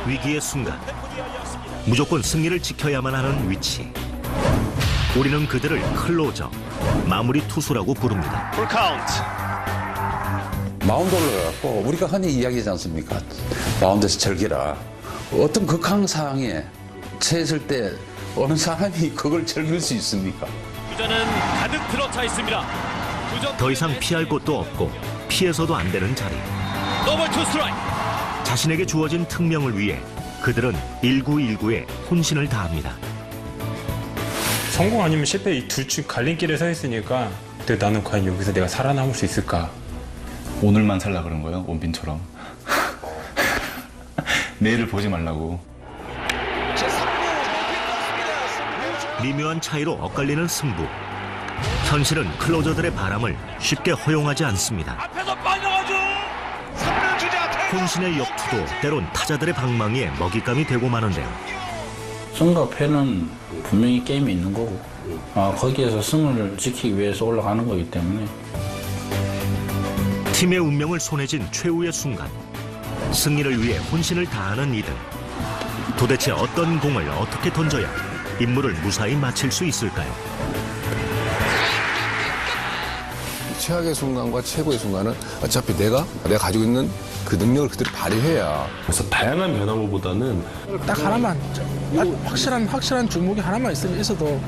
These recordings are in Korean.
위기의 순간 무조건 승리를 지켜야만 하는 위치. 우리는 그들을 클로저, 마무리 투수라고 부릅니다. 풀카운트. 마운드 올라가고 우리가 흔히 이야기하지 않습니까? 마운드에서 즐기라. 어떤 극한 상황에 처했을 때 어느 사람이 그걸 즐길 수 있습니까? 주자는 가득 들어차 있습니다. 더 이상 피할 곳도 없고 피해서도 안 되는 자리. 노볼 투 스트라이크. 자신에게 주어진 특명을 위해 그들은 1919에 혼신을 다합니다. 성공 아니면 실패 이 둘 중 갈림길에 서 있으니까 근데 나는 과연 여기서 내가 살아남을 수 있을까? 오늘만 살라 그런 거예요, 원빈처럼. 내일을 보지 말라고. 미묘한 차이로 엇갈리는 승부. 현실은 클로저들의 바람을 쉽게 허용하지 않습니다. 앞에서 빨려가죠. 3루 주자 혼신의 역투도 때론 타자들의 방망이에 먹잇감이 되고 마는데요. 승과 패는 분명히 게임에 있는 거고 거기에서 승을 지키기 위해서 올라가는 거기 때문에 팀의 운명을 손에 쥔 최후의 순간. 승리를 위해 혼신을 다하는 이들. 도대체 어떤 공을 어떻게 던져야 임무를 무사히 마칠 수 있을까요? 최악의 순간과 최고의 순간은 어차피 내가 가지고 있는 그 능력을 그대로 발휘해야. 그래서 다양한 변화무보다는 딱 하나만, 확실한 종목이 하나만 있어도.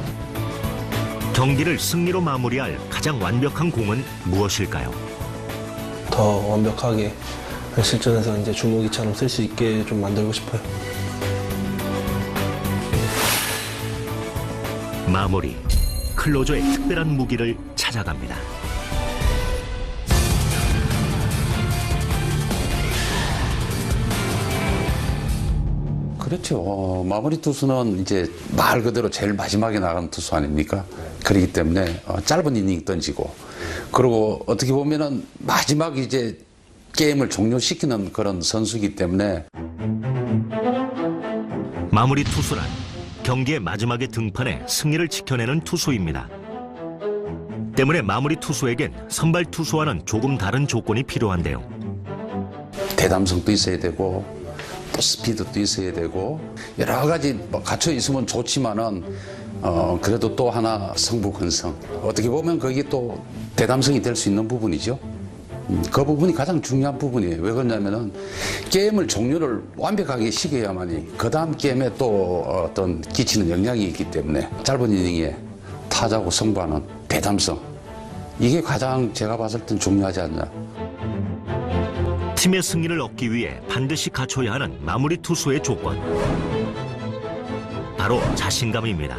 경기를 승리로 마무리할 가장 완벽한 공은 무엇일까요? 더 완벽하게 실전에서 이제 주먹이처럼 쓸 수 있게 좀 만들고 싶어요. 마무리. 클로저의 특별한 무기를 찾아갑니다. 그렇죠. 마무리 투수는 이제 말 그대로 제일 마지막에 나가는 투수 아닙니까? 그렇기 때문에 짧은 이닝 던지고, 그리고 어떻게 보면은 마지막 이제 게임을 종료시키는 그런 선수이기 때문에. 마무리 투수란 경기의 마지막에 등판해 승리를 지켜내는 투수입니다. 때문에 마무리 투수에겐 선발 투수와는 조금 다른 조건이 필요한데요. 대담성도 있어야 되고, 또 스피드도 있어야 되고, 여러 가지 갖춰 있으면 좋지만은 그래도 또 하나 성부근성. 어떻게 보면 그게 또 대담성이 될 수 있는 부분이죠. 그 부분이 가장 중요한 부분이에요. 왜 그러냐면은 게임을 종료를 완벽하게 시켜야만이 그 다음 게임에 또 어떤 끼치는 영향이 있기 때문에 짧은 이닝에 타자고 승부하는 대담성. 이게 가장 제가 봤을 땐 중요하지 않나. 팀의 승리를 얻기 위해 반드시 갖춰야 하는 마무리 투수의 조건. 바로 자신감입니다.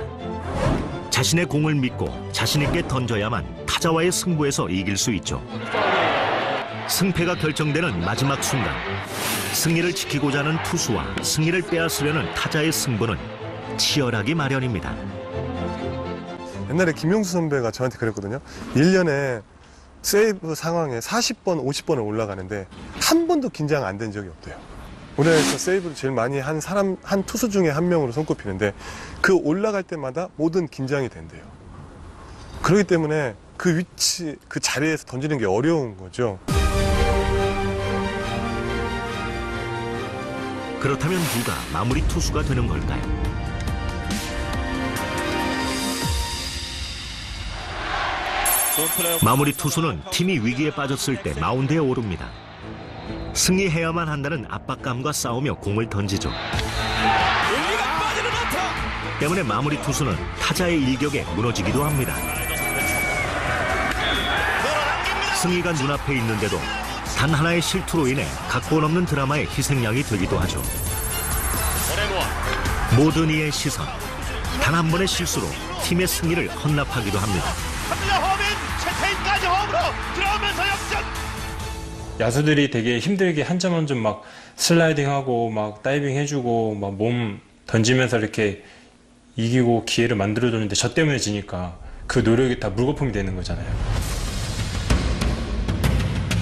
자신의 공을 믿고 자신 있게 던져야만 타자와의 승부에서 이길 수 있죠. 승패가 결정되는 마지막 순간. 승리를 지키고자 하는 투수와 승리를 빼앗으려는 타자의 승부는 치열하기 마련입니다. 옛날에 김용수 선배가 저한테 그랬거든요. 1년에 세이브 상황에 40번, 50번을 올라가는데 한 번도 긴장 안 된 적이 없대요. 우리나라에서 세이브를 제일 많이 한 한 투수 중에 한 명으로 손꼽히는데 그 올라갈 때마다 모든 긴장이 된대요. 그렇기 때문에 그 위치, 그 자리에서 던지는 게 어려운 거죠. 그렇다면 누가 마무리 투수가 되는 걸까요? 마무리 투수는 팀이 위기에 빠졌을 때 마운드에 오릅니다. 승리해야만 한다는 압박감과 싸우며 공을 던지죠. 때문에 마무리 투수는 타자의 일격에 무너지기도 합니다. 승리가 눈앞에 있는데도 단 하나의 실투로 인해 각본 없는 드라마의 희생양이 되기도 하죠. 모든 이의 시선, 단 한 번의 실수로 팀의 승리를 헌납하기도 합니다. 야수들이 되게 힘들게 한 점 한 점 막 슬라이딩하고 막 다이빙 해주고 막 몸 던지면서 이렇게 이기고 기회를 만들어줬는데 저 때문에 지니까 그 노력이 다 물거품이 되는 거잖아요.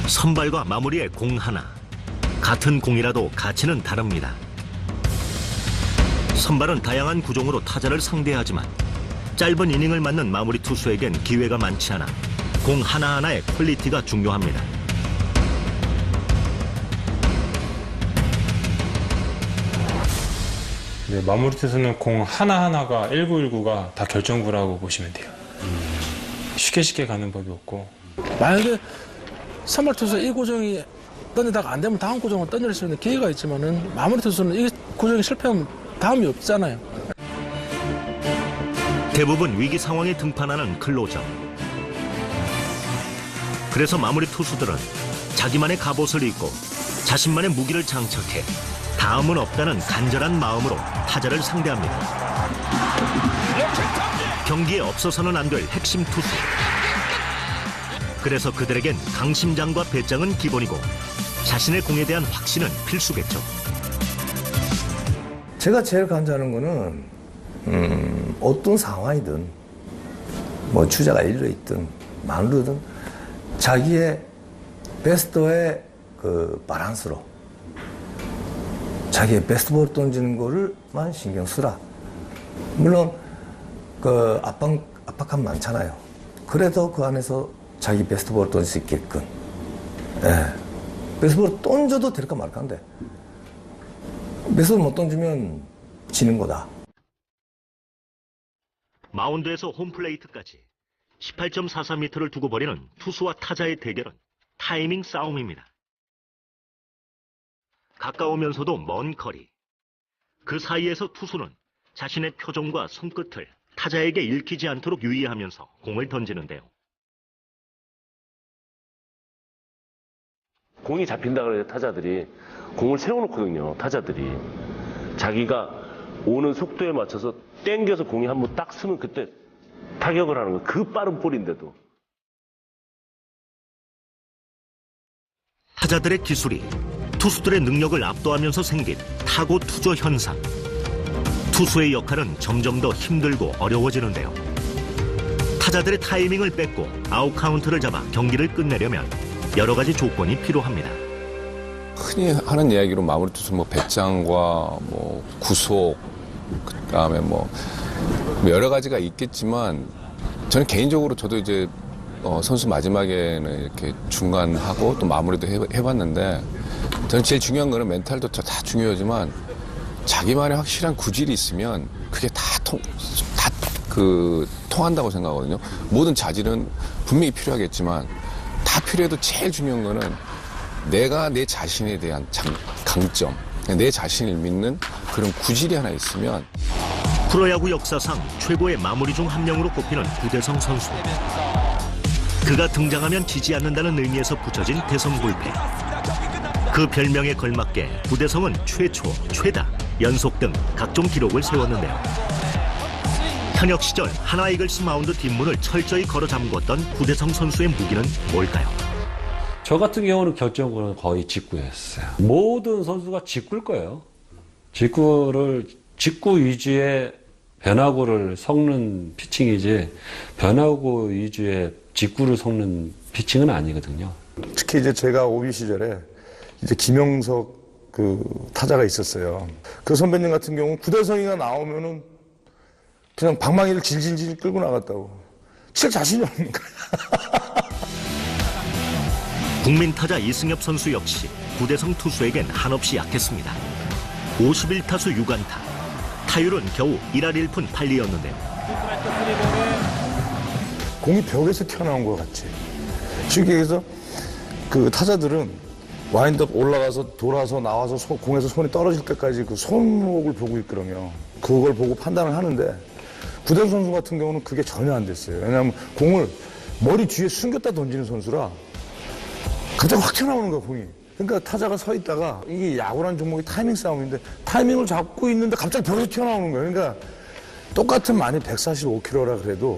선발과 마무리의 공 하나. 같은 공이라도 가치는 다릅니다. 선발은 다양한 구종으로 타자를 상대하지만 짧은 이닝을 맞는 마무리 투수에겐 기회가 많지 않아 공 하나하나의 퀄리티가 중요합니다. 네, 마무리 투수는 공 하나하나가 1919가 다 결정구라고 보시면 돼요. 쉽게 가는 법이 없고. 만약에 선발 투수 이 고정이 던지다가 안 되면 다음 고정을 던질 수 있는 기회가 있지만은 마무리 투수는 이 고정이 실패하면 다음이 없잖아요. 대부분 위기 상황에 등판하는 클로저. 그래서 마무리 투수들은 자기만의 갑옷을 입고 자신만의 무기를 장착해 다음은 없다는 간절한 마음으로 타자를 상대합니다. 경기에 없어서는 안 될 핵심 투수. 그래서 그들에겐 강심장과 배짱은 기본이고 자신의 공에 대한 확신은 필수겠죠. 제가 제일 간절한 거는 어떤 상황이든 뭐 주자가 1루 있든 만루든 자기의 베스트의 그 바란스로 자기의 베스트볼 던지는 거를만 신경 쓰라. 물론 그 압박감 많잖아요. 그래도 그 안에서 자기 베스트볼 던질 수 있게끔. 예. 베스트볼 던져도 될까 말까인데 베스트볼 못 던지면 지는 거다. 마운드에서 홈플레이트까지 18.43m를 두고 벌이는 투수와 타자의 대결은 타이밍 싸움입니다. 가까우면서도 먼 거리. 그 사이에서 투수는 자신의 표정과 손끝을 타자에게 읽히지 않도록 유의하면서 공을 던지는데요. 공이 잡힌다 그래서 타자들이 공을 세워놓거든요. 타자들이 자기가 오는 속도에 맞춰서 땡겨서 공이 한번 딱 쓰면 그때 타격을 하는 거. 그 빠른 볼인데도. 타자들의 기술이 투수들의 능력을 압도하면서 생긴 타고 투조 현상. 투수의 역할은 점점 더 힘들고 어려워지는데요. 타자들의 타이밍을 뺏고 아웃 카운트를 잡아 경기를 끝내려면 여러 가지 조건이 필요합니다. 흔히 하는 이야기로 마무리 투수 뭐 배짱과 뭐 구속, 그다음에 뭐 여러 가지가 있겠지만 저는 개인적으로 저도 이제 선수 마지막에는 이렇게 중간하고 또 마무리도 해봤는데 저는 제일 중요한 거는 멘탈도 다 중요하지만 자기만의 확실한 구질이 있으면 그게 다 통한다고 생각하거든요. 모든 자질은 분명히 필요하겠지만 다 필요해도 제일 중요한 거는 내가 내 자신에 대한 강점, 내 자신을 믿는 그런 구질이 하나 있으면. 프로야구 역사상 최고의 마무리 중 한 명으로 꼽히는 구대성 선수. 그가 등장하면 지지 않는다는 의미에서 붙여진 대성 불패. 그 별명에 걸맞게 구대성은 최초, 최다, 연속 등 각종 기록을 세웠는데요. 현역 시절 하나 이글스 마운드 뒷문을 철저히 걸어 잠궜던 구대성 선수의 무기는 뭘까요? 저 같은 경우는 결정구는 거의 직구였어요. 모든 선수가 직구일 거예요. 직구 위주의 변화구를 섞는 피칭이지 변화구 위주의 직구를 섞는 피칭은 아니거든요. 특히 이제 제가 오비 시절에 이제 김영석 그 타자가 있었어요. 그 선배님 같은 경우 구대성이가 나오면은 그냥 방망이를 질질질 끌고 나갔다고. 칠 자신이 없는 거야. 국민 타자 이승엽 선수 역시 구대성 투수에겐 한없이 약했습니다. 51타수 6안타. 타율은 겨우 1할 1푼 8리였는데요. 공이 벽에서 튀어나온 것 같지. 쉽게 얘기해서 그 타자들은 와인드업 올라가서 돌아서 나와서 공에서 손이 떨어질 때까지 그 손목을 보고 있거든요. 그걸 보고 판단을 하는데 구대성 선수 같은 경우는 그게 전혀 안 됐어요. 왜냐하면 공을 머리 뒤에 숨겼다 던지는 선수라 갑자기 확 튀어나오는 거야, 공이. 그러니까 타자가 서 있다가 이게 야구라는 종목이 타이밍 싸움인데 타이밍을 잡고 있는데 갑자기 벽에서 튀어나오는 거예요. 그러니까 똑같은 만이 145km라 그래도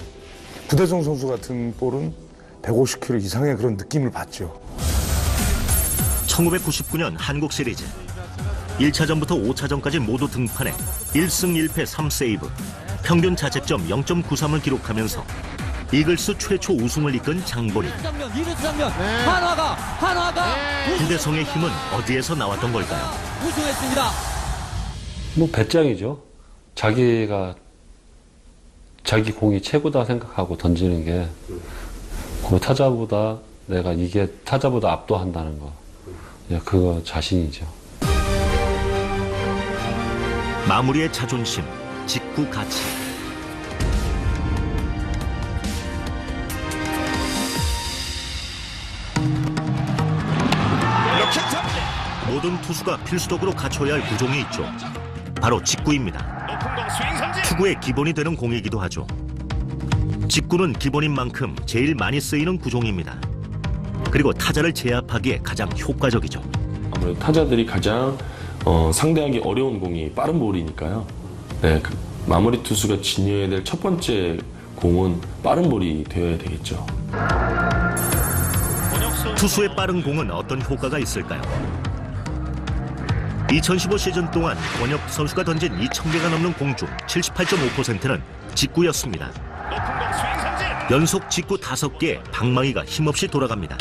구대성 선수 같은 볼은 150km 이상의 그런 느낌을 받죠. 1999년 한국 시리즈 1차전부터 5차전까지 모두 등판해 1승 1패 3세이브, 평균 자책점 0.93을 기록하면서 이글스 최초 우승을 이끈 장보리. 한화가 후대성의 힘은 어디에서 나왔던 걸까요? 우승했습니다. 뭐 배짱이죠. 자기가 자기 공이 최고다 생각하고 던지는 게 그 타자보다 내가 이게 타자보다 압도한다는 거. 그거 자신이죠. 마무리의 자존심, 직구 가치. 모든 투수가 필수적으로 갖춰야 할 구종이 있죠. 바로 직구입니다. 투구의 기본이 되는 공이기도 하죠. 직구는 기본인 만큼 제일 많이 쓰이는 구종입니다. 그리고 타자를 제압하기에 가장 효과적이죠. 아무래도 타자들이 가장 상대하기 어려운 공이 빠른 볼이니까요. 네, 마무리 투수가 지녀야 될 첫 번째 공은 빠른 볼이 되어야 되겠죠. 투수의 빠른 공은 어떤 효과가 있을까요? 2015 시즌 동안 권혁 선수가 던진 2,000개가 넘는 공 중 78.5%는 직구였습니다. 연속 직구 5개에 방망이가 힘없이 돌아갑니다.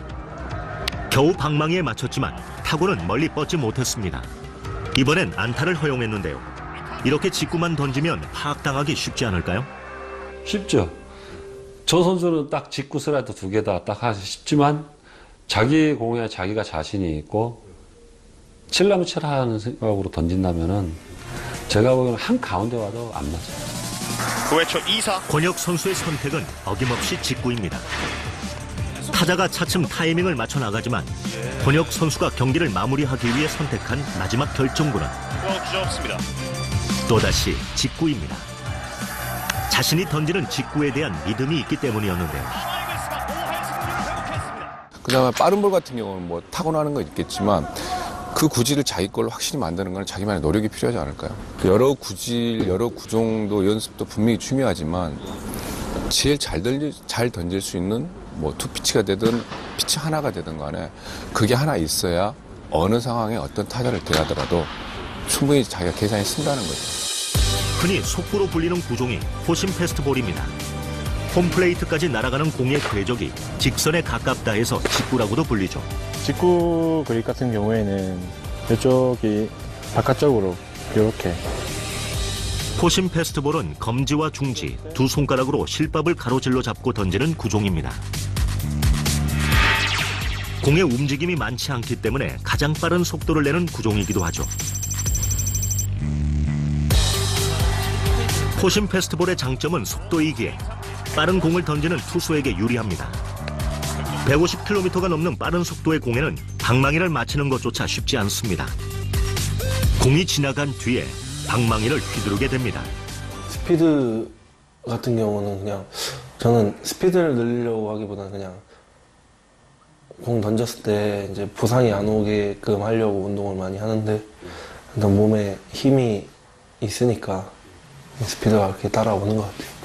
겨우 방망이에 맞췄지만 타구는 멀리 뻗지 못했습니다. 이번엔 안타를 허용했는데요. 이렇게 직구만 던지면 파악당하기 쉽지 않을까요? 쉽죠. 저 선수는 딱 직구 스라이더 2개다 딱 하기 쉽지만 자기 공에 자기가 자신이 있고 칠라면 칠라 하는 생각으로 던진다면은 제가 보기에는 한 가운데 와도 안 맞아요. 9회 초 2사. 권혁 선수의 선택은 어김없이 직구입니다. 타자가 차츰 타이밍을 맞춰 나가지만 권혁 선수가 경기를 마무리하기 위해 선택한 마지막 결정구는 또다시 직구입니다. 자신이 던지는 직구에 대한 믿음이 있기 때문이었는데요. 그다음에 빠른 볼 같은 경우는 뭐 타고나는 건 있겠지만 그 구질을 자기 걸로 확실히 만드는 건 자기만의 노력이 필요하지 않을까요? 여러 구질, 여러 구종도 연습도 분명히 중요하지만 제일 잘 던질 수 있는 뭐 투피치가 되든 피치 하나가 되든 간에 그게 하나 있어야 어느 상황에 어떤 타자를 대하더라도 충분히 자기가 계산이 쓴다는 거죠. 흔히 속구로 불리는 구종이 포심 패스트볼입니다. 홈플레이트까지 날아가는 공의 궤적이 직선에 가깝다 해서 직구라고도 불리죠. 직구 그립 같은 경우에는 이쪽이 바깥쪽으로 이렇게. 포심 패스트볼은 검지와 중지 두 손가락으로 실밥을 가로질러 잡고 던지는 구종입니다. 공의 움직임이 많지 않기 때문에 가장 빠른 속도를 내는 구종이기도 하죠. 포심 패스트볼의 장점은 속도이기에 빠른 공을 던지는 투수에게 유리합니다. 150km가 넘는 빠른 속도의 공에는 방망이를 맞히는 것조차 쉽지 않습니다. 공이 지나간 뒤에 방망이를 휘두르게 됩니다. 스피드 같은 경우는 그냥 저는 스피드를 늘리려고 하기보다는 그냥 공 던졌을 때 이제 부상이 안 오게끔 하려고 운동을 많이 하는데 일단 몸에 힘이 있으니까 스피드가 그렇게 따라오는 것 같아요.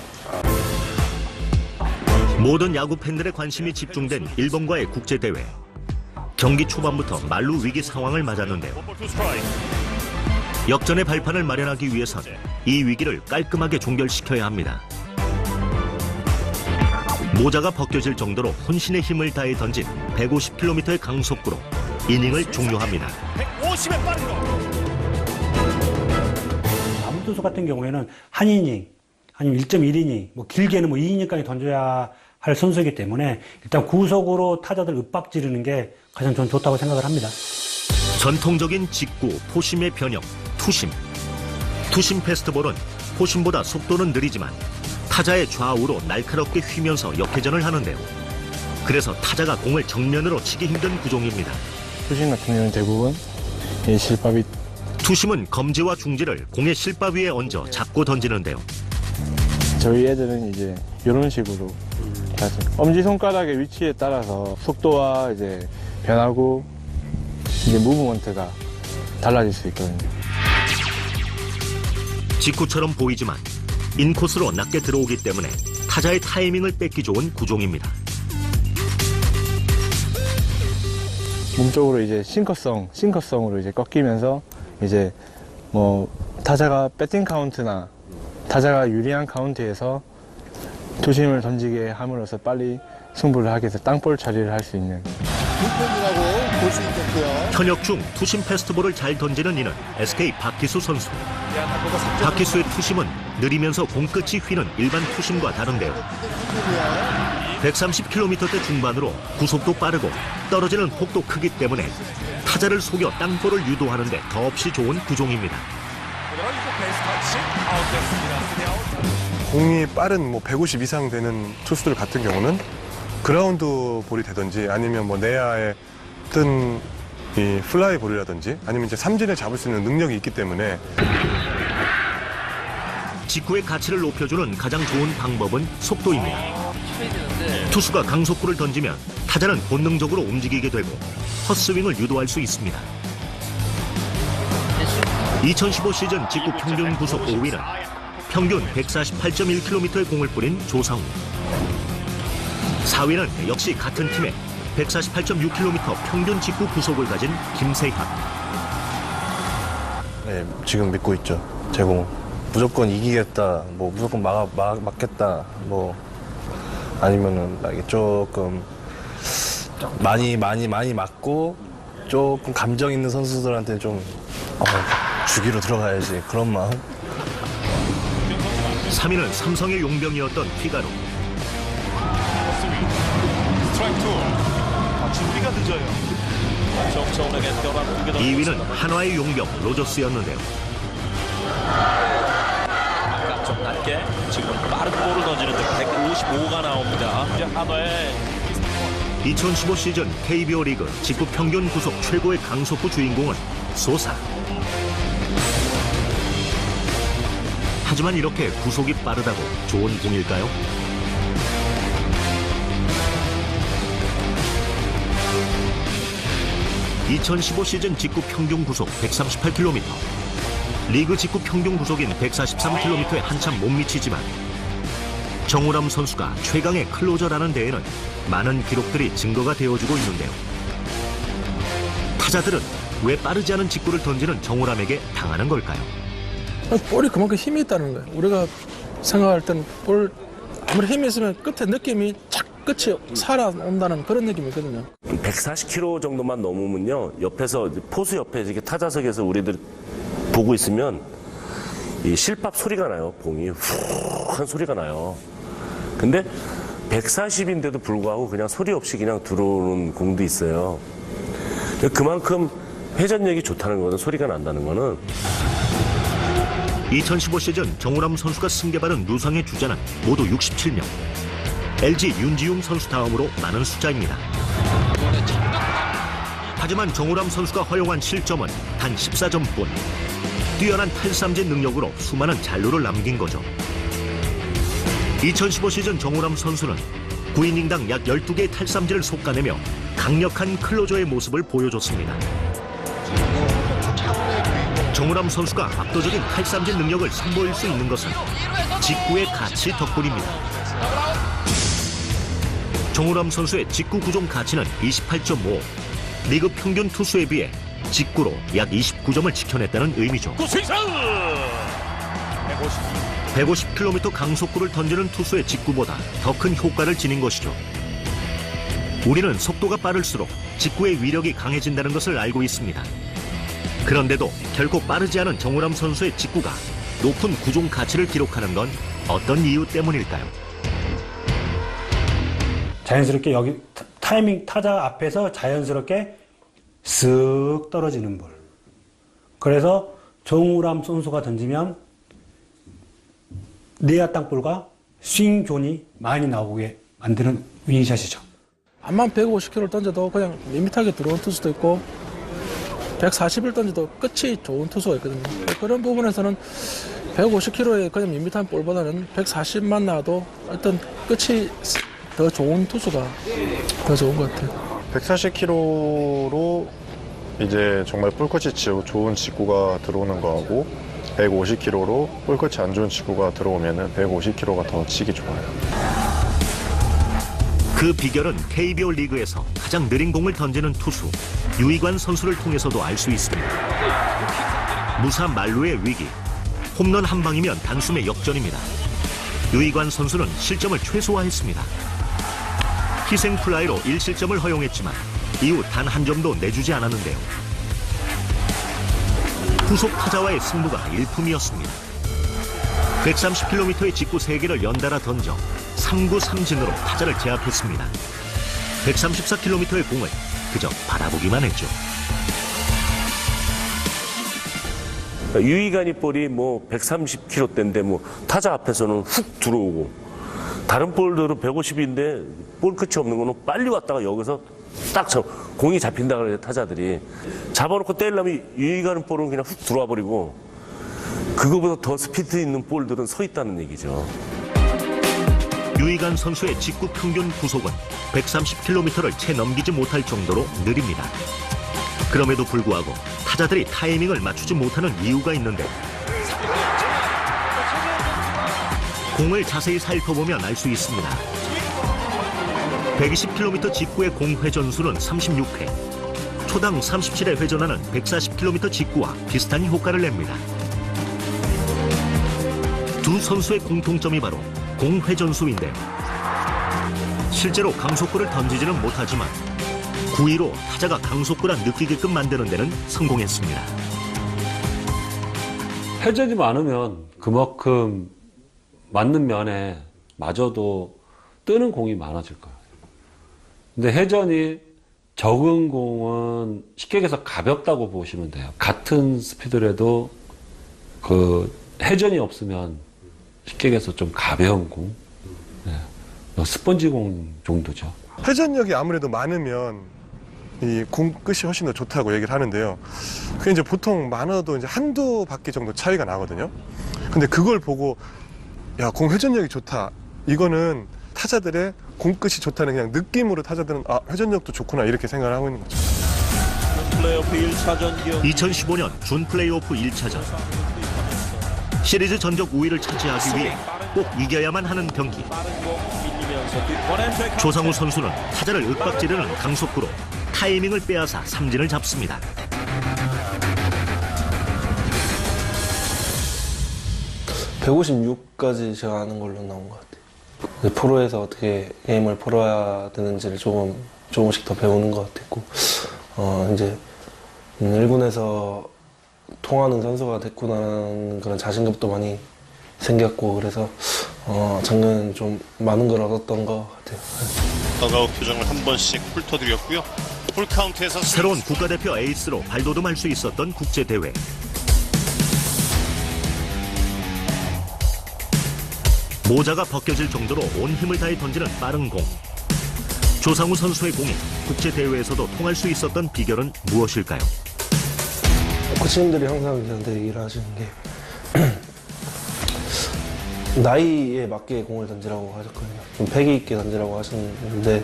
모든 야구 팬들의 관심이 집중된 일본과의 국제대회. 경기 초반부터 만루 위기 상황을 맞았는데요. 역전의 발판을 마련하기 위해선 이 위기를 깔끔하게 종결시켜야 합니다. 모자가 벗겨질 정도로 혼신의 힘을 다해 던진 150km의 강속구로 이닝을 종료합니다. 150의 빠른 거. 마무리 투수 같은 경우에는 한 이닝 아니면 1.1이닝 뭐 길게는 뭐 2이닝까지 던져야 할 선수이기 때문에 일단 구속으로 타자들 윽박 지르는 게 가장 전 좋다고 생각을 합니다. 전통적인 직구, 포심의 변형, 투심. 투심 패스트볼은 포심보다 속도는 느리지만 타자의 좌우로 날카롭게 휘면서 역회전을 하는데요. 그래서 타자가 공을 정면으로 치기 힘든 구종입니다. 투심 같은 경우는 대부분 이 실밥이. 투심은 검지와 중지를 공의 실밥 위에 얹어 잡고 던지는데요. 저희 애들은 이제 이런 식으로 엄지손가락의 위치에 따라서 속도와 이제 변하고 이제 무브먼트가 달라질 수 있거든요. 직구처럼 보이지만 인코스로 낮게 들어오기 때문에 타자의 타이밍을 뺏기 좋은 구종입니다. 몸쪽으로 이제 싱커성으로 이제 꺾이면서 이제 뭐 타자가 배팅 카운트나 타자가 유리한 카운트에서 투심을 던지게 함으로써 빨리 승부를 하게 해서 땅볼 처리를 할 수 있는 불펜이라고 볼 수 있겠고요. 현역 중 투심 패스트볼을 잘 던지는 이는 SK 박기수 선수. 박기수의 투심은 느리면서 공끝이 휘는 일반 투심과 다른데요. 130km대 중반으로 구속도 빠르고 떨어지는 폭도 크기 때문에 타자를 속여 땅볼을 유도하는 데 더없이 좋은 구종입니다. 공이 빠른 150 이상 되는 투수들 같은 경우는 그라운드 볼이 되든지 아니면 내야에 뜬 이 플라이 볼이라든지 아니면 이제 삼진을 잡을 수 있는 능력이 있기 때문에 직구의 가치를 높여주는 가장 좋은 방법은 속도입니다. 투수가 강속구를 던지면 타자는 본능적으로 움직이게 되고 헛스윙을 유도할 수 있습니다. 2015 시즌 직구 평균 구속 5위는 평균 148.1km의 공을 뿌린 조상우. 4위는 역시 같은 팀의 148.6km 평균 직구 구속을 가진 김세현. 네, 지금 믿고 있죠. 제공 무조건 이기겠다, 무조건 막겠다, 아니면은 이게 조금 많이 맞고 조금 감정 있는 선수들한테 좀 주기로 들어가야지 그런 마음. 3위는 삼성의 용병이었던 피가로. 스트라이크 2. 준비가 늦어요. 2위는 한화의 용병 로저스였는데요. 좀 낮게 지금 빠른 볼을 던지는데 155가 나옵니다. 한화의 2015 시즌 KBO 리그 직구 평균 구속 최고의 강속구 주인공은 소사. 하지만 이렇게 구속이 빠르다고 좋은 공일까요? (2015) 시즌 직구 평균 구속 138km. 리그 직구 평균 구속인 143km에 한참 못 미치지만 정우람 선수가 최강의 클로저라는 데에는 많은 기록들이 증거가 되어주고 있는데요. 타자들은 왜 빠르지 않은 직구를 던지는 정우람에게 당하는 걸까요? 볼이 그만큼 힘이 있다는 거예요. 우리가 생각할 때는 볼 아무리 힘이 있으면 끝에 느낌이 착 끝이 살아온다는 그런 느낌이거든요. 140km 정도만 넘으면요, 옆에서 포수 옆에 이렇게 타자석에서 우리들 보고 있으면 이 실밥 소리가 나요. 공이 훅한 소리가 나요. 근데 140인데도 불구하고 그냥 소리 없이 그냥 들어오는 공도 있어요. 그만큼 회전력이 좋다는 거는, 소리가 난다는 거는. 2015 시즌 정우람 선수가 승계받은 누상의 주자는 모두 67명. LG 윤지용 선수 다음으로 많은 숫자입니다. 하지만 정우람 선수가 허용한 실점은 단 14점뿐. 뛰어난 탈삼진 능력으로 수많은 잔루를 남긴 거죠. 2015 시즌 정우람 선수는 9이닝당 약 12개의 탈삼진을 솎아내며 강력한 클로저의 모습을 보여줬습니다. 정우람 선수가 압도적인 탈삼진 능력을 선보일 수 있는 것은 직구의 가치 덕분입니다. 정우람 선수의 직구 구종 가치는 28.5. 리그 평균 투수에 비해 직구로 약 29점을 지켜냈다는 의미죠. 150km 강속구를 던지는 투수의 직구보다 더 큰 효과를 지닌 것이죠. 우리는 속도가 빠를수록 직구의 위력이 강해진다는 것을 알고 있습니다. 그런데도 결코 빠르지 않은 정우람 선수의 직구가 높은 구종 가치를 기록하는 건 어떤 이유 때문일까요? 자연스럽게 여기 타이밍 타자 앞에서 자연스럽게 쓱 떨어지는 볼. 그래서 정우람 선수가 던지면 내야 땅볼과 스윙 존이 많이 나오게 만드는 윙샷이죠. 암만 150km를 던져도 그냥 밋밋하게 들어온 투수도 있고 140을 던져도 끝이 좋은 투수가 있거든요. 그런 부분에서는 150km의 그냥 밋밋한 볼보다는 140만 나와도 어떤 끝이 더 좋은 투수가 더 좋은 것 같아요. 140km로 이제 정말 볼끝이 좋은 직구가 들어오는 거하고 150km로 볼끝이 안 좋은 직구가 들어오면은 150km가 더 치기 좋아요. 그 비결은 KBO 리그에서 가장 느린 공을 던지는 투수 유이관 선수를 통해서도 알 수 있습니다. 무사 만루의 위기, 홈런 한 방이면 단숨에 역전입니다. 유희관 선수는 실점을 최소화했습니다. 희생 플라이로 1실점을 허용했지만 이후 단 한 점도 내주지 않았는데요. 후속 타자와의 승부가 일품이었습니다. 130km의 직구 3개를 연달아 던져 3구 3진으로 타자를 제압했습니다. 134km의 공을 그저 바라보기만 했죠. 유희관이 볼이 뭐 130km대인데 뭐 타자 앞에서는 훅 들어오고 다른 볼들은 150인데 볼 끝이 없는 거는 빨리 왔다가 여기서 딱 공이 잡힌다 그래요. 타자들이 잡아놓고 때리려면 유희관 볼은 그냥 훅 들어와 버리고 그거보다 더 스피드 있는 볼들은 서 있다는 얘기죠. 유희관 선수의 직구 평균 구속은 130km를 채 넘기지 못할 정도로 느립니다. 그럼에도 불구하고 타자들이 타이밍을 맞추지 못하는 이유가 있는데 공을 자세히 살펴보면 알 수 있습니다. 120km 직구의 공 회전수는 36회, 초당 37회 회전하는 140km 직구와 비슷한 효과를 냅니다. 두 선수의 공통점이 바로 공 회전수인데요. 실제로 강속구를 던지지는 못하지만 구위로 타자가 강속구라 느끼게끔 만드는 데는 성공했습니다. 회전이 많으면 그만큼 맞는 면에 마저도 뜨는 공이 많아질 거예요. 근데 회전이 적은 공은 쉽게 얘기해서 가볍다고 보시면 돼요. 같은 스피드라도 그 회전이 없으면 쉽게 얘기해서 좀 가벼운 공, 스펀지 공 정도죠. 회전력이 아무래도 많으면 이 공 끝이 훨씬 더 좋다고 얘기를 하는데요. 그게 이제 보통 많아도 이제 한두 바퀴 정도 차이가 나거든요. 근데 그걸 보고 야, 공 회전력이 좋다. 이거는 타자들의 공 끝이 좋다는 그냥 느낌으로 타자들은 아, 회전력도 좋구나 이렇게 생각을 하고 있는 거죠. 플레이오프 1차전 경기 2015년 준 플레이오프 1차전. 시리즈 전적 우위를 차지하기 위해 꼭 이겨야만 하는 경기. 조상우 선수는 타자를 윽박지르는 강속구로 타이밍을 빼앗아 삼진을 잡습니다. (156까지) 제가 아는 걸로 나온 것 같아요. 프로에서 어떻게 게임을 풀어야 되는지를 조금씩 더 배우는 것 같았고, 이제 1군에서 통하는 선수가 됐구나라는 그런 자신감도 많이 생겼고, 그래서 작년엔 좀 많은 걸 얻었던 것 같아요. 더가웃 표정을 한 번씩 훑어드렸고요. 풀카운트에서 새로운 국가대표 에이스로 발돋움할 수 있었던 국제대회. 모자가 벗겨질 정도로 온 힘을 다해 던지는 빠른 공. 조상우 선수의 공이 국제대회에서도 통할 수 있었던 비결은 무엇일까요? 코치님들이 항상 저한테 얘기를 하시는 게 나이에 맞게 공을 던지라고 하셨거든요. 좀 패기 있게 던지라고 하셨는데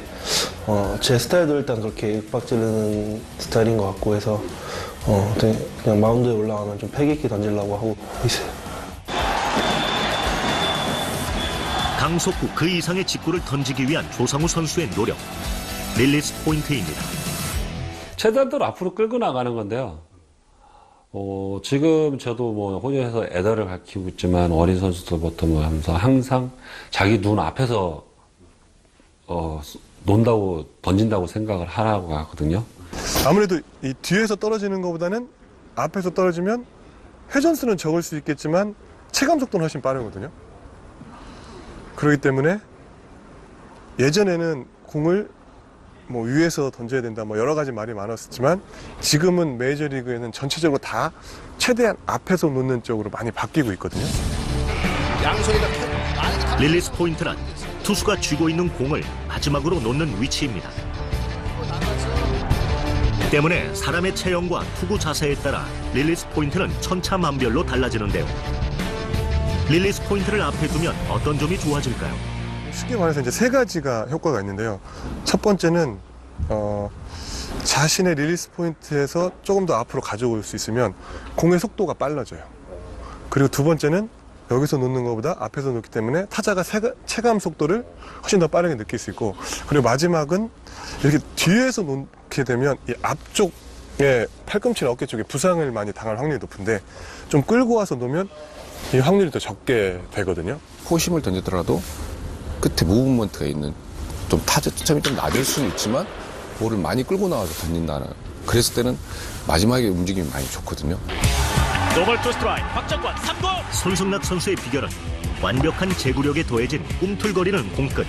제 스타일도 일단 그렇게 윽박지르는 스타일인 것 같고 해서 그냥 마운드에 올라가면 좀 패기 있게 던지려고 하고 있어요. 강속구 그 이상의 직구를 던지기 위한 조상우 선수의 노력. 릴리스 포인트입니다. 최대한대로 앞으로 끌고 나가는 건데요. 지금 저도 뭐 호주에서 애들을 가르치고 있지만 어린 선수들부터 뭐 하면서 항상 자기 눈 앞에서 논다고 던진다고 생각을 하라고 하거든요. 아무래도 이 뒤에서 떨어지는 것보다는 앞에서 떨어지면 회전수는 적을 수 있겠지만 체감 속도는 훨씬 빠르거든요. 그렇기 때문에 예전에는 공을 뭐 위에서 던져야 된다 뭐 여러 가지 말이 많았었지만 지금은 메이저리그에는 전체적으로 다 최대한 앞에서 놓는 쪽으로 많이 바뀌고 있거든요. 릴리스 포인트란 투수가 쥐고 있는 공을 마지막으로 놓는 위치입니다. 때문에 사람의 체형과 투구 자세에 따라 릴리스 포인트는 천차만별로 달라지는데요. 릴리스 포인트를 앞에 두면 어떤 점이 좋아질까요? 쉽게 말해서 이제 세 가지가 효과가 있는데요. 첫 번째는 자신의 릴리스 포인트에서 조금 더 앞으로 가져올 수 있으면 공의 속도가 빨라져요. 그리고 두 번째는 여기서 놓는 것보다 앞에서 놓기 때문에 타자가 체감 속도를 훨씬 더 빠르게 느낄 수 있고, 그리고 마지막은 이렇게 뒤에서 놓게 되면 이 앞쪽에 팔꿈치나 어깨 쪽에 부상을 많이 당할 확률이 높은데 좀 끌고 와서 놓으면 이 확률이 더 적게 되거든요. 포심을 던지더라도 끝에 무브먼트가 있는 좀 타자 초점이 좀 낮을 수는 있지만 볼을 많이 끌고 나와서 던진다는 그랬을 때는 마지막에 움직임이 많이 좋거든요. 노멀 투 스트라이크 박정권 3구. 손승락 선수의 비결은 완벽한 제구력에 더해진 꿈틀거리는 공끝,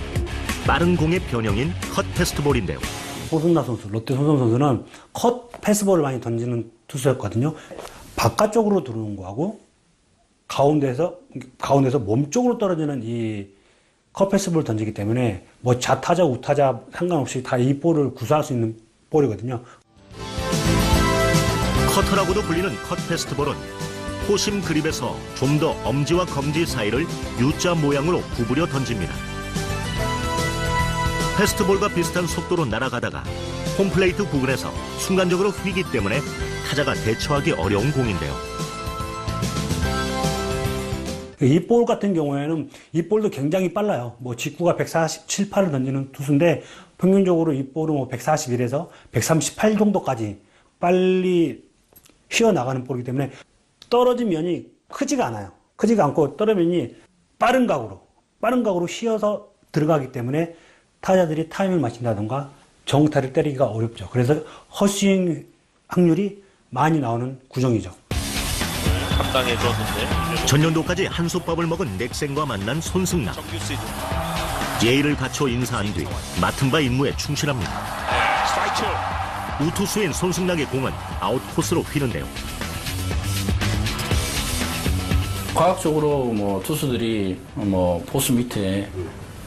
빠른 공의 변형인 컷 패스트볼인데요. 손승락 선수, 롯데 손승락 선수는 컷 패스볼을 많이 던지는 투수였거든요. 바깥쪽으로 들어오는 거하고 가운데서 몸쪽으로 떨어지는 이 컷 패스볼을 던지기 때문에 뭐 좌타자 우타자 상관없이 다 이 볼을 구사할 수 있는 볼이거든요. 커터라고도 불리는 컷 패스트볼은 포심 그립에서 좀 더 엄지와 검지 사이를 U자 모양으로 구부려 던집니다. 패스트볼과 비슷한 속도로 날아가다가 홈플레이트 부근에서 순간적으로 휘기 때문에 타자가 대처하기 어려운 공인데요. 이 볼 같은 경우에는 이 볼도 굉장히 빨라요. 뭐 직구가 147, 8을 던지는 투수인데 평균적으로 이 볼은 뭐 141에서 138 정도까지 빨리 휘어나가는 볼이기 때문에 떨어진 면이 크지가 않아요. 크지가 않고 떨어진 면이 빠른 각으로 휘어서 들어가기 때문에 타자들이 타이밍을 맞춘다던가 정타를 때리기가 어렵죠. 그래서 헛스윙 확률이 많이 나오는 구종이죠. 감당해줬는데 전년도까지 한솥밥을 먹은 넥센과 만난 손승락. 예의를 갖춰 인사한 뒤 맡은 바 임무에 충실합니다. 우투수인 손승락의 공은 아웃 코스로 휘는데요. 과학적으로 뭐 투수들이 뭐 포수 밑에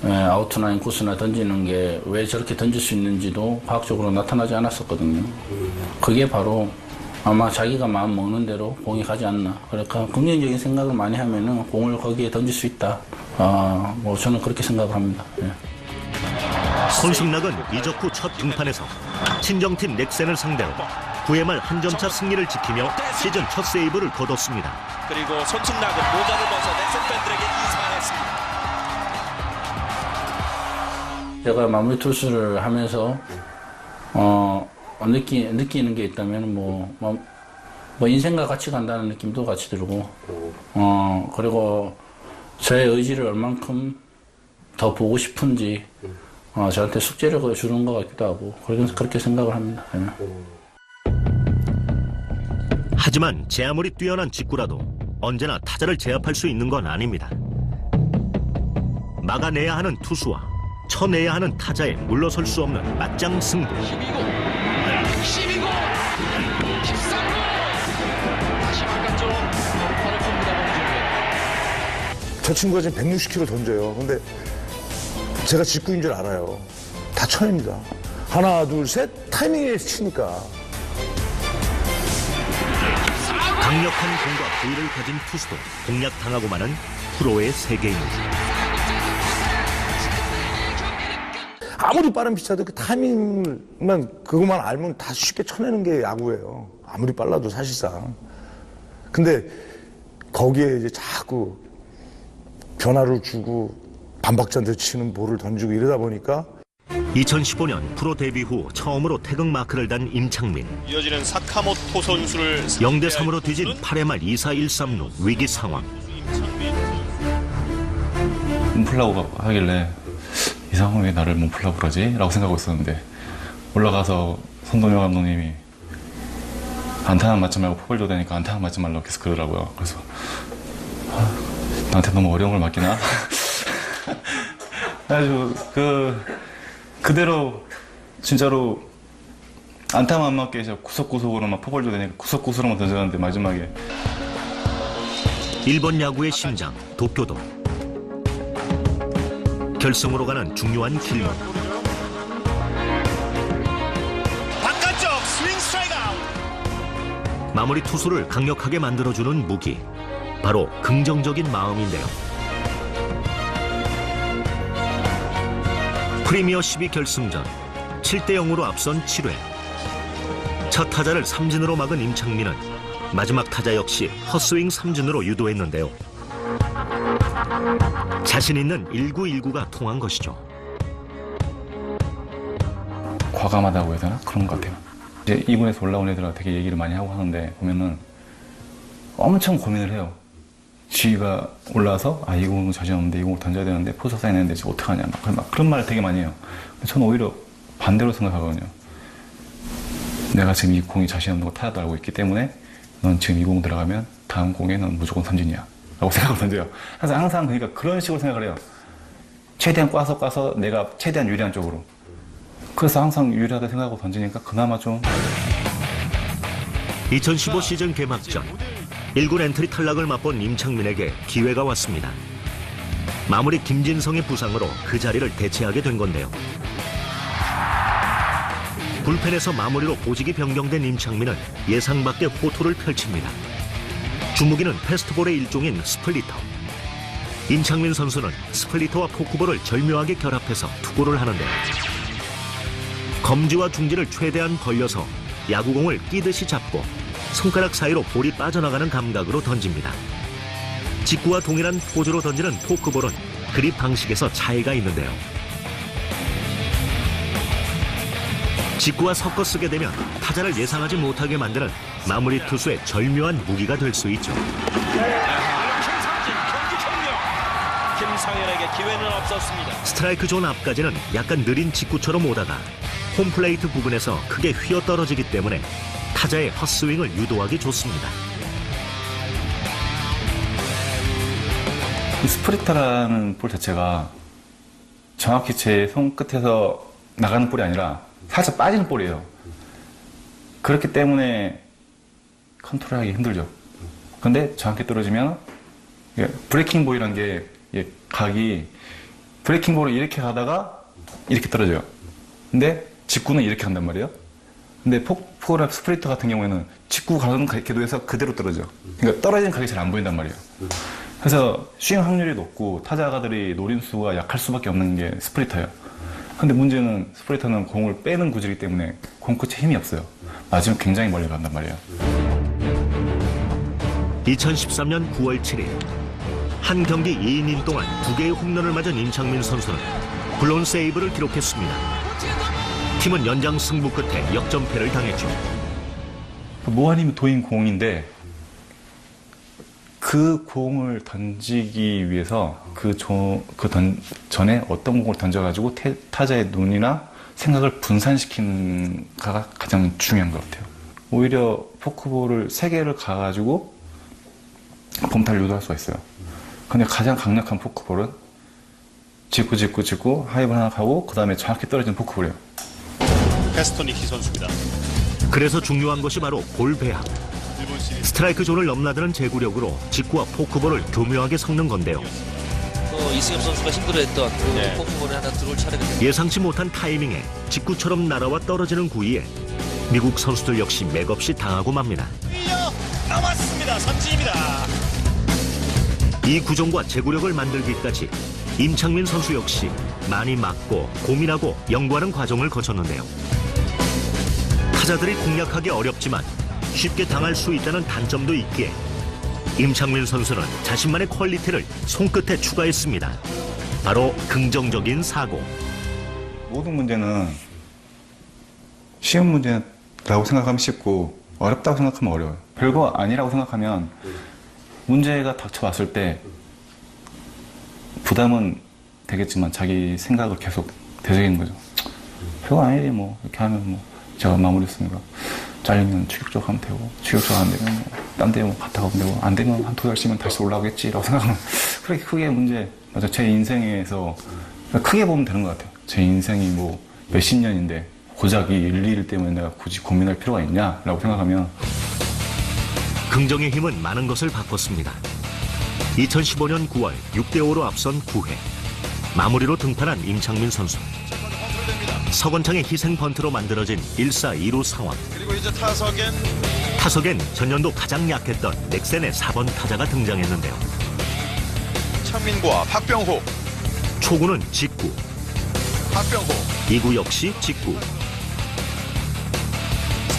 아웃라인 코스나 던지는 게 왜 저렇게 던질 수 있는지도 과학적으로 나타나지 않았었거든요. 그게 바로 아마 자기가 마음 먹는 대로 공이 가지 않나. 그러니까 긍정적인 생각을 많이 하면은 공을 거기에 던질 수 있다. 뭐 저는 그렇게 생각을 합니다. 예. 손승락은 이적 후 첫 등판에서 친정팀 넥센을 상대로 9회 말 한 점차 승리를 지키며 시즌 첫 세이브를 거뒀습니다. 그리고 손승락은 모자를 벗어 넥센 팬들에게 인사했습니다. 제가 마무리 투수를 하면서 느끼는 게 있다면 뭐 인생과 같이 간다는 느낌도 같이 들고 그리고 저의 의지를 얼만큼 더 보고 싶은지 저한테 숙제를 주는 것 같기도 하고 그렇게 생각을 합니다. 하지만 제 아무리 뛰어난 직구라도 언제나 타자를 제압할 수 있는 건 아닙니다. 막아내야 하는 투수와 쳐내야 하는 타자에 물러설 수 없는 맞짱 승부. 12구 13구 다시 바깥쪽 돌파를 풉니다. 저 친구가 지금 160km 던져요. 근데 제가 직구인 줄 알아요. 다 쳐냅니다. 하나, 둘, 셋 타이밍에 치니까. 강력한 공과 부위를 가진 투수도 공략당하고 마는 프로의 세계입니다. 아무리 빠른 피차도 그 타이밍만 그것만 알면 다 쉽게 쳐내는 게 야구예요. 아무리 빨라도 사실상. 근데 거기에 이제 자꾸 변화를 주고 반박자들 치는 볼을 던지고 이러다 보니까 2015년 프로 데뷔 후 처음으로 태극 마크를 단 임창민. 이어지는 사카모토 선수를 0대3으로 뒤진 8회 말 2사 1삼루 위기 상황. 몸풀라고 하길래 이 상황에 왜 나를 몸풀라고 그러지? 라고 생각하고 있었는데 올라가서 손동혁 감독님이 안타만 맞지 말고 폭을 줘야 되니까 안타만 맞지 말라고 계속 그러더라고요. 그래서 나한테 너무 어려운 걸 맡기나? 그래가지고 그대로 진짜로 안타만 안 맞게 구석구석으로 막 폭을 줘야 되니까 구석구석으로만 던졌는데 마지막에 일본 야구의 심장 도쿄도 결승으로 가는 중요한 길목. 바깥쪽 스윙 스트라이크 아웃. 마무리 투수를 강력하게 만들어주는 무기, 바로 긍정적인 마음인데요. 프리미어 12 결승전 7대0으로 앞선 7회 첫 타자를 삼진으로 막은 임창민은 마지막 타자 역시 헛스윙 삼진으로 유도했는데요. 자신 있는 1구1구가 통한 것이죠. 과감하다고 해야 되나? 그런 것 같아요. 이제 2군에서 올라온 애들하고 되게 얘기를 많이 하고 하는데 보면은 엄청 고민을 해요. 지휘가 올라와서 이 공은 자신 없는데 이 공을 던져야 되는데 포수 사인했는데 지금 어떡하냐 막 그런 말을 되게 많이 해요. 저는 오히려 반대로 생각하거든요. 내가 지금 이 공이 자신 없는 거 타자도 알고 있기 때문에 넌 지금 이 공 들어가면 다음 공에 넌 무조건 삼진이야 라고 생각을 던져요. 항상 그러니까 그런 식으로 생각을 해요. 최대한 꽈서 내가 최대한 유리한 쪽으로. 그래서 항상 유리하게 생각하고 던지니까 그나마 좀. 2015 시즌 개막전 1군 엔트리 탈락을 맛본 임창민에게 기회가 왔습니다. 마무리 김진성의 부상으로 그 자리를 대체하게 된 건데요. 불펜에서 마무리로 보직이 변경된 임창민은 예상 밖의 호투를 펼칩니다. 주무기는 패스트볼의 일종인 스플리터. 임창민 선수는 스플리터와 포크볼을 절묘하게 결합해서 투구를 하는데요. 검지와 중지를 최대한 벌려서 야구공을 끼듯이 잡고 손가락 사이로 볼이 빠져나가는 감각으로 던집니다. 직구와 동일한 포즈로 던지는 포크볼은 그립 방식에서 차이가 있는데요. 직구와 섞어 쓰게 되면 타자를 예상하지 못하게 만드는 마무리 투수의 절묘한 무기가 될 수 있죠. 김상진 경기 종료. 김상현에게 기회는 없었습니다. 스트라이크 존 앞까지는 약간 느린 직구처럼 오다가 홈플레이트 부분에서 크게 휘어 떨어지기 때문에 타자의 헛스윙을 유도하기 좋습니다. 이 스프리터라는 볼 자체가 정확히 제 손끝에서 나가는 볼이 아니라 살짝 빠지는 볼이에요. 그렇기 때문에 컨트롤하기 힘들죠. 근데 정확히 떨어지면 브레이킹 볼이라는 게 각이 브레이킹 볼을 이렇게 가다가 이렇게 떨어져요. 근데 직구는 이렇게 간단 말이에요. 근데 포크나 스프리터 같은 경우에는 직구 가는 궤도에서 그대로 떨어져. 그러니까 떨어지는 각이 잘 안 보인단 말이에요. 그래서 스윙 확률이 높고 타자가들이 노림수가 약할 수밖에 없는 게 스프리터예요. 근데 문제는 스프리터는 공을 빼는 구질이기 때문에 공 끝에 힘이 없어요. 맞으면 굉장히 멀리 간단 말이에요. 2013년 9월 7일 한 경기 2이닝 동안 2개의 홈런을 맞은 임창민 선수는 블론 세이브를 기록했습니다. 팀은 연장 승부 끝에 역전패를 당했죠. 무한히 도인 공인데 그 공을 던지기 위해서 전에 어떤 공을 던져가지고 타자의 눈이나 생각을 분산시키는 가 가장 중요한 것 같아요. 오히려 포크볼을 3개를 가가지고 범타를 유도할 수가 있어요. 근데 가장 강력한 포크볼은 직구 하이브 하나 가고 그 다음에 정확히 떨어지는 포크볼이에요. 페스토니키 선수입니다. 그래서 중요한 것이 바로 볼 배합. 스트라이크 존을 넘나드는 제구력으로 직구와 포크볼을 교묘하게 섞는 건데요. 이승엽 선수가 힘들어했던 포크볼에 하나 들어올 차례가 됩니다. 예상치 못한 타이밍에 직구처럼 날아와 떨어지는 구위에 미국 선수들 역시 맥없이 당하고 맙니다. 남았습니다. 삼진입니다. 이 구종과 제구력을 만들기까지 임창민 선수 역시 많이 맞고 고민하고 연구하는 과정을 거쳤는데요. 타자들이 공략하기 어렵지만 쉽게 당할 수 있다는 단점도 있기에 임창민 선수는 자신만의 퀄리티를 손끝에 추가했습니다. 바로 긍정적인 사고. 모든 문제는 쉬운 문제라고 생각하면 쉽고 어렵다고 생각하면 어려워요. 별거 아니라고 생각하면 문제가 닥쳐왔을 때 부담은 되겠지만 자기 생각을 계속 되새기는 거죠. 별거 아니지 뭐 이렇게 하면 뭐 제가 마무리했으니까 잘리면 추격적 하면 되고 추격적 안 되면 뭐 딴 데 뭐 갔다 가면 되고 안 되면 한 2달 쉬면 다시 올라오겠지라고 생각하면 그렇게 크게 문제 맞아 제 인생에서 크게 보면 되는 것 같아요. 제 인생이 뭐 몇십 년인데 고작 이 1, 2일 때문에 내가 굳이 고민할 필요가 있냐라고 생각하면 긍정의 힘은 많은 것을 바꿨습니다. 2015년 9월 6대5로 앞선 9회 마무리로 등판한 임창민 선수. 서건창의 희생 번트로 만들어진 1사 2루 상황. 그리고 이제 타석엔 전년도 가장 약했던 넥센의 4번 타자가 등장했는데요. 창민과 박병호. 초구는 직구. 박병호. 2구 역시 직구.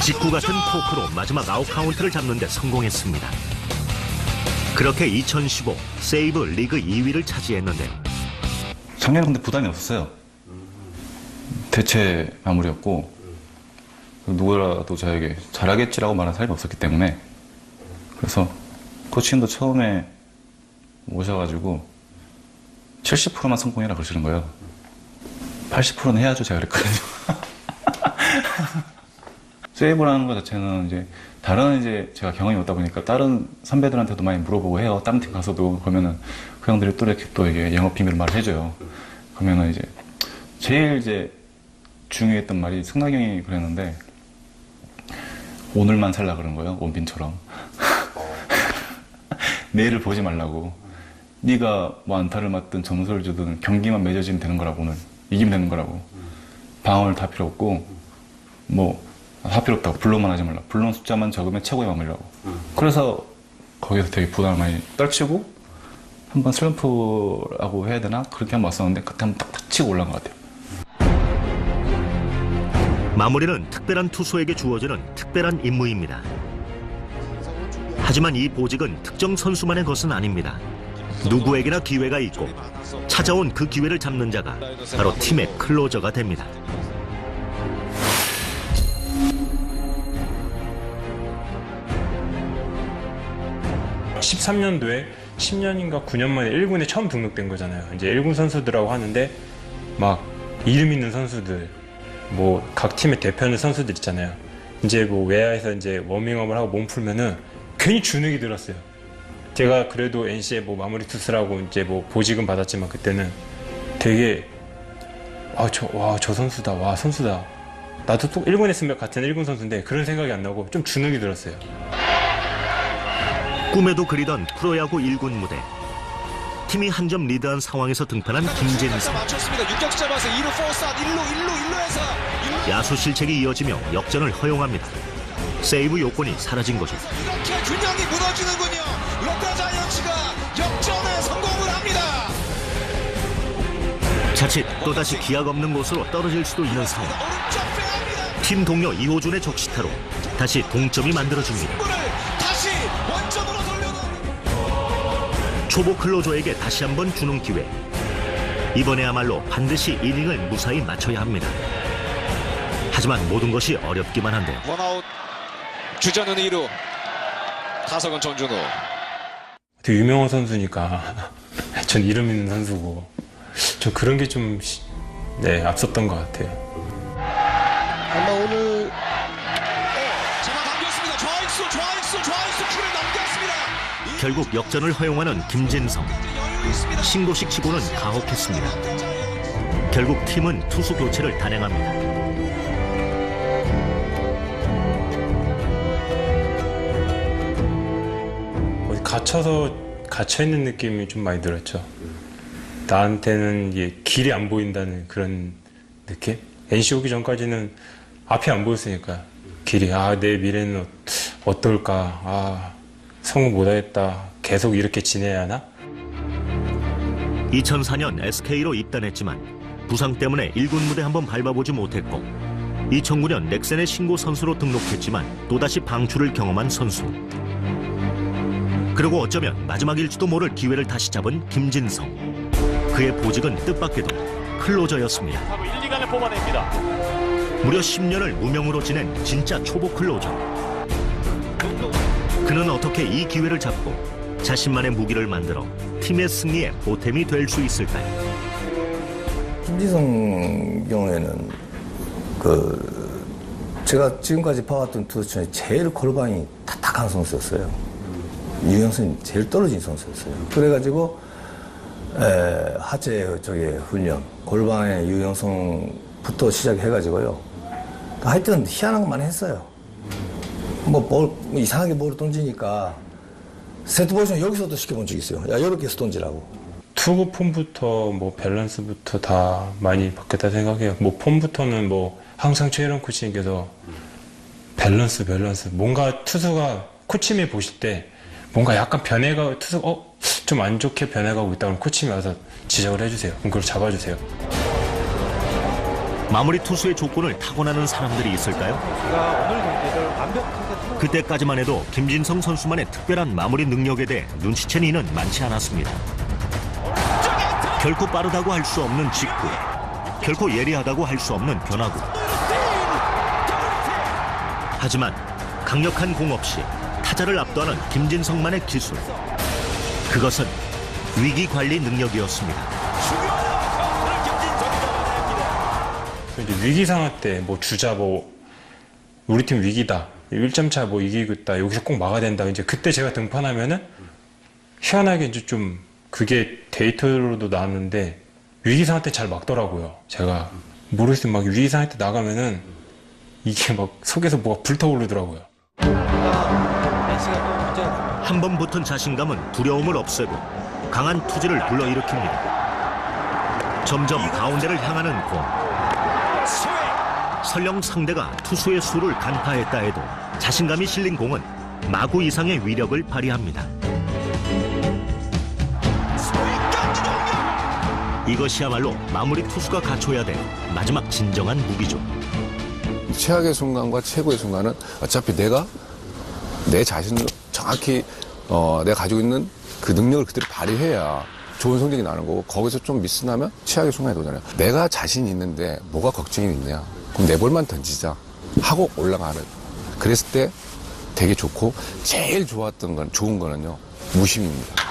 직구 같은 포크로 마지막 아웃 카운트를 잡는 데 성공했습니다. 그렇게 2015 세이브 리그 2위를 차지했는데요. 작년에 근데 부담이 없었어요. 대체 마무리였고 누구라도 저에게 잘하겠지라고 말하는 사람이 없었기 때문에 그래서 코치님도 처음에 오셔가지고 70%만 성공해라 그러시는 거예요. 80%는 해야죠, 제가 그랬거든요. 세이브라는 것 자체는 이제 다른 이제 제가 경험이 없다 보니까 다른 선배들한테도 많이 물어보고 해요. 다른 팀 가서도 그러면은 그 형들이 또 이렇게 또 이게 영업 비밀 말을 해줘요. 그러면은 이제 제일 이제 중요했던 말이 승낙이 형이 그랬는데 오늘만 살라 그런 거예요. 원빈처럼. 내일을 보지 말라고. 네가 뭐 안타를 맞든 점수를 주든 경기만 맺어지면 되는 거라고. 오늘 이기면 되는 거라고. 방어를 다 필요 없고 뭐 다 필요 없다고. 블록만 하지 말라. 블록 숫자만 적으면 최고의 마무리라고. 그래서 거기서 되게 부담을 많이 떨치고 한번 슬럼프라고 해야 되나? 그렇게 한번 왔었는데 그때 한번 딱 치고 올라온 것 같아요. 마무리는 특별한 투수에게 주어지는 특별한 임무입니다. 하지만 이 보직은 특정 선수만의 것은 아닙니다. 누구에게나 기회가 있고 찾아온 그 기회를 잡는 자가 바로 팀의 클로저가 됩니다. 13년도에 10년인가 9년 만에 1군에 처음 등록된 거잖아요. 이제 1군 선수들하고 하는데 막 이름 있는 선수들, 뭐 각 팀의 대표하는 선수들 있잖아요. 이제 뭐 외야에서 이제 워밍업을 하고 몸 풀면은 괜히 주눅이 들었어요. 제가 그래도 NC의 뭐 마무리 투수라고 이제 뭐 보직은 받았지만 그때는 되게 저 선수다, 와 선수다. 나도 또 1군에 있으면 같은 1군 선수인데 그런 생각이 안 나고 좀 주눅이 들었어요. 꿈에도 그리던 프로야구 1군 무대. 팀이 한 점 리드한 상황에서 등판한 김진성. 야수 실책이 이어지며 역전을 허용합니다. 세이브 요건이 사라진 거죠. 이렇게 균형이 무너지는군요. 롯데 자이언츠가 역전에 성공을 합니다. 자칫 또다시 기약 없는 곳으로 떨어질 수도 있는 상황. 팀 동료 이호준의 적시타로 다시 동점이 만들어집니다. 다시 원점으로 돌려놓은 초보 클로저에게 다시 한번 주는 기회. 이번에야말로 반드시 이닝을 무사히 맞춰야 합니다. 하지만 모든 것이 어렵기만 한데요. 원아웃, 주자는 2루, 타석은 전준우. 되게 유명한 선수니까 전 이름 있는 선수고 저 그런 게 좀 앞섰던 것 같아요. 아마 오늘 잡아당겼습니다. 좌익수 키를 넘겼습니다. 결국 역전을 허용하는 김진성. 신고식 치고는 가혹했습니다. 결국 팀은 투수 교체를 단행합니다. 갇혀있는 느낌이 좀 많이 들었죠. 나한테는 이게 길이 안 보인다는 그런 느낌? NC 오기 전까지는 앞이 안 보였으니까 길이 내 미래는 어떨까, 성공 못하겠다, 계속 이렇게 지내야 하나? 2004년 SK로 입단했지만 부상 때문에 1군 무대 한번 밟아보지 못했고 2009년 넥센의 신고 선수로 등록했지만 또다시 방출을 경험한 선수. 그리고 어쩌면 마지막일지도 모를 기회를 다시 잡은 김진성. 그의 보직은 뜻밖에도 클로저였습니다. 1, 2간을 뽑아냅니다. 무려 10년을 무명으로 지낸 진짜 초보 클로저. 그는 어떻게 이 기회를 잡고 자신만의 무기를 만들어 팀의 승리에 보탬이 될 수 있을까요? 김진성 경우에는 제가 지금까지 봐왔던 투수 중에 제일 골반이 타탁한 선수였어요. 유연성이 제일 떨어진 선수였어요. 그래가지고 하체 쪽에 훈련, 골반의 유연성부터 시작해가지고요. 하여튼 희한한 것만 했어요. 이상하게 볼을 던지니까 세트 포지션 여기서도 시켜본 적이 있어요. 야, 이렇게 해서 던지라고. 투구 폼부터 밸런스부터 다 많이 바뀌었다 생각해요. 폼부터는 항상 최일원 코치님께서 밸런스 뭔가 투수가 코치님이 보실 때 뭔가 약간 변해가 투수가 좀 안 좋게 변해가고 있다 그러면 코치님이 와서 지적을 해주세요. 그럼 그걸 잡아주세요. 마무리 투수의 조건을 타고나는 사람들이 있을까요? 그때까지만 해도 김진성 선수만의 특별한 마무리 능력에 대해 눈치챈 이는 많지 않았습니다. 결코 빠르다고 할 수 없는 직구, 결코 예리하다고 할 수 없는 변화구. 하지만 강력한 공 없이 타자를 압도하는 김진성만의 기술. 그것은 위기 관리 능력이었습니다. 이제 위기 상황 때 뭐 주자 뭐 우리 팀 위기다. 1점 차 뭐 이기고 있다. 여기서 꼭 막아야 된다. 이제 그때 제가 등판하면은 희한하게 이제 좀 그게 데이터로도 나왔는데 위기 상황 때 잘 막더라고요. 제가 모르겠어요. 막 위기 상황 때 나가면은 이게 막 속에서 뭐가 불타오르더라고요. 한 번 붙은 자신감은 두려움을 없애고 강한 투지를 불러일으킵니다. 점점 가운데를 향하는 공. 설령 상대가 투수의 수를 간파했다 해도 자신감이 실린 공은 마구 이상의 위력을 발휘합니다. 이것이야말로 마무리 투수가 갖춰야 될 마지막 진정한 무기죠. 최악의 순간과 최고의 순간은 어차피 내가 내 자신을 정확히 내가 가지고 있는 그 능력을 그대로 발휘해야 좋은 성적이 나는 거고, 거기서 좀 미스나면 최악의 순간이 오잖아요. 내가 자신이 있는데 뭐가 걱정이 있냐, 그럼 내 볼만 던지자 하고 올라가는, 그랬을 때 되게 좋고, 제일 좋았던 건, 좋은 거는요, 무심입니다.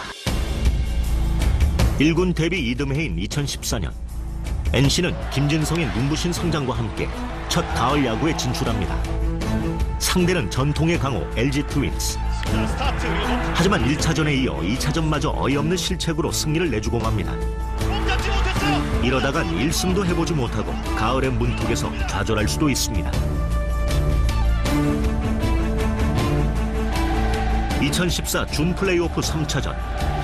1군 데뷔 이듬해인 2014년 NC는 김진성의 눈부신 성장과 함께 첫 가을 야구에 진출합니다. 상대는 전통의 강호 LG 트윈스. 하지만 1차전에 이어 2차전마저 어이없는 실책으로 승리를 내주고 맙니다. 이러다간 1승도 해보지 못하고 가을의 문턱에서 좌절할 수도 있습니다. 2014 준 플레이오프 3차전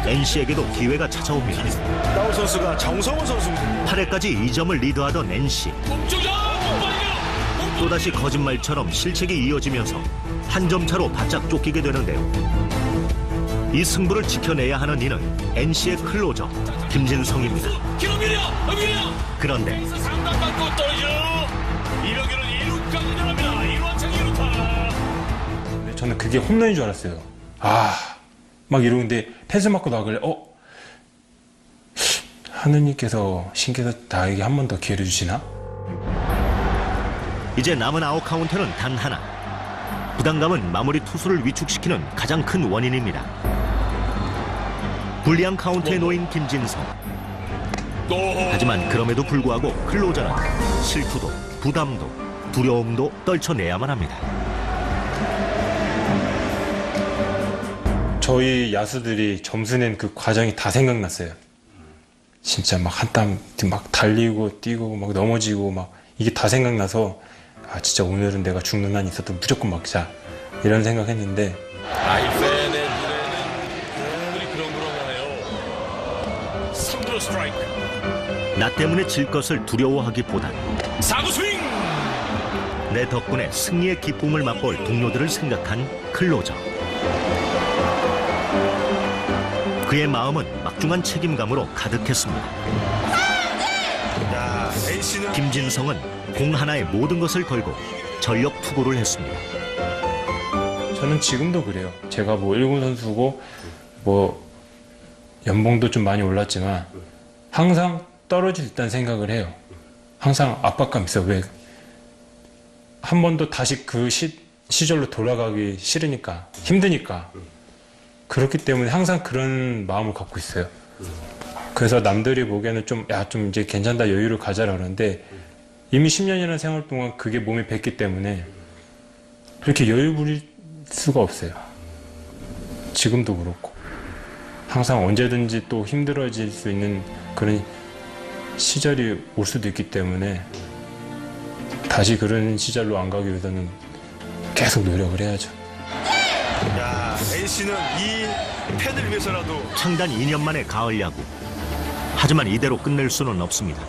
NC에게도 기회가 찾아옵니다. 나우 선수가 정성훈 선수 8회까지 2점을 리드하던 NC. 또다시 거짓말처럼 실책이 이어지면서 한 점 차로 바짝 쫓기게 되는데요. 이 승부를 지켜내야 하는 이는 NC의 클로저 김진성입니다. 그런데 저는 그게 홈런인 줄 알았어요. 막 이러는데 패스 맞고 나길래 하느님께서 신께서 나에게 한 번 더 기회를 주시나? 이제 남은 아웃 카운트는 단 하나. 부담감은 마무리 투수를 위축시키는 가장 큰 원인입니다. 불리한 카운트에 놓인 김진성. 하지만 그럼에도 불구하고 클로저는 실투도 부담도 두려움도 떨쳐내야만 합니다. 저희 야수들이 점수 낸 그 과정이 다 생각났어요. 진짜 막 한 땀 막 달리고 뛰고 막 넘어지고 막 이게 다 생각나서 진짜 오늘은 내가 죽는 한이 있어도 무조건 막자 이런 생각했는데 아이팬의 눈에는 충분히 그런 하네요. 3루 스트라이크. 나 때문에 질 것을 두려워하기보단 4구 스윙. 내 덕분에 승리의 기쁨을 맛볼 동료들을 생각한 클로저. 그의 마음은 막중한 책임감으로 가득했습니다. 김진성은 공 하나에 모든 것을 걸고 전력 투구를 했습니다. 저는 지금도 그래요. 제가 뭐 1군 선수고 뭐 연봉도 좀 많이 올랐지만 항상 떨어질 듯한 생각을 해요. 항상 압박감 있어요. 왜? 한 번도 다시 그 시절로 돌아가기 싫으니까, 힘드니까. 그렇기 때문에 항상 그런 마음을 갖고 있어요. 그래서 남들이 보기에는 좀 이제 괜찮다, 여유를 가자라 그러는데 이미 10년이라는 생활 동안 그게 몸에 뱄기 때문에 그렇게 여유 부릴 수가 없어요. 지금도 그렇고. 항상 언제든지 또 힘들어질 수 있는 그런 시절이 올 수도 있기 때문에 다시 그런 시절로 안 가기 위해서는 계속 노력을 해야죠. NC는 이 팬을 위해서라도. 창단 2년 만에 가을 야구. 하지만 이대로 끝낼 수는 없습니다.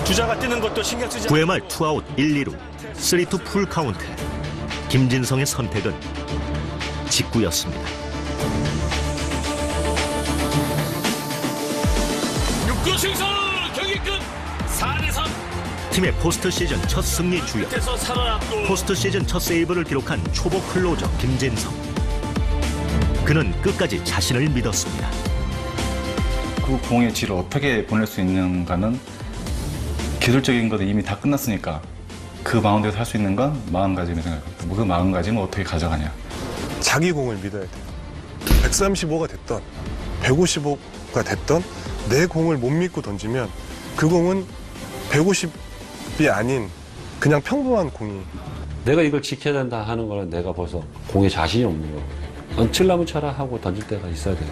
주자가 뛰는 것도 신경 쓰지. 9회 말 투아웃 1, 2루 3-2 풀 카운트. 김진성의 선택은 직구였습니다. 6구 승선 경기 끝. 4-3. 팀의 포스트 시즌 첫 승리 주역. 포스트 시즌 첫 세이브를 기록한 초보 클로저 김진성. 그는 끝까지 자신을 믿었습니다. 그 공의 질을 어떻게 보낼 수 있는가는 기술적인 것도 이미 다 끝났으니까 그 마운드에서 할 수 있는 건 마음가짐을 생각합니다. 그 마음가짐을 어떻게 가져가냐. 자기 공을 믿어야 돼요. 135가 됐던 155 150가 됐던 내 공을 못 믿고 던지면 그 공은 150이 아닌 그냥 평범한 공이 내가 이걸 지켜야 된다 하는 거는 내가 벌써 공에 자신이 없는 거고 얹힐라무차라 하고 던질 때가 있어야 돼요.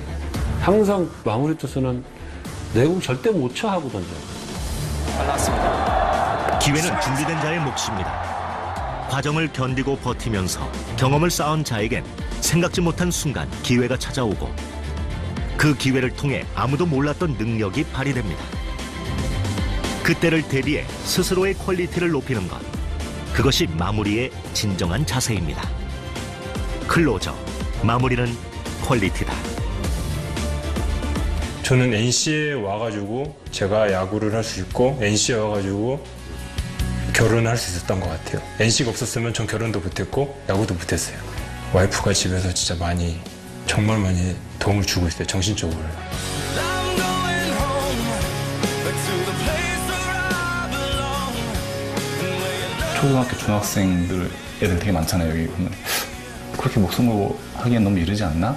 항상 마무리 투수는 내 공 절대 못 쳐 하고 던져요. 빨랐습니다. 기회는 준비된 자의 몫입니다. 과정을 견디고 버티면서 경험을 쌓은 자에겐 생각지 못한 순간 기회가 찾아오고 그 기회를 통해 아무도 몰랐던 능력이 발휘됩니다. 그때를 대비해 스스로의 퀄리티를 높이는 것, 그것이 마무리의 진정한 자세입니다. 클로저, 마무리는 퀄리티다. 저는 NC에 와가지고 제가 야구를 할 수 있고 NC에 와가지고 결혼을 할 수 있었던 것 같아요. NC가 없었으면 전 결혼도 못했고 야구도 못했어요. 와이프가 집에서 진짜 많이 정말 많이 도움을 주고 있어요. 정신적으로. 초등학교 중학생들 애들 되게 많잖아요. 여기 보면 그렇게 목숨 걸고 하기엔 너무 이르지 않나?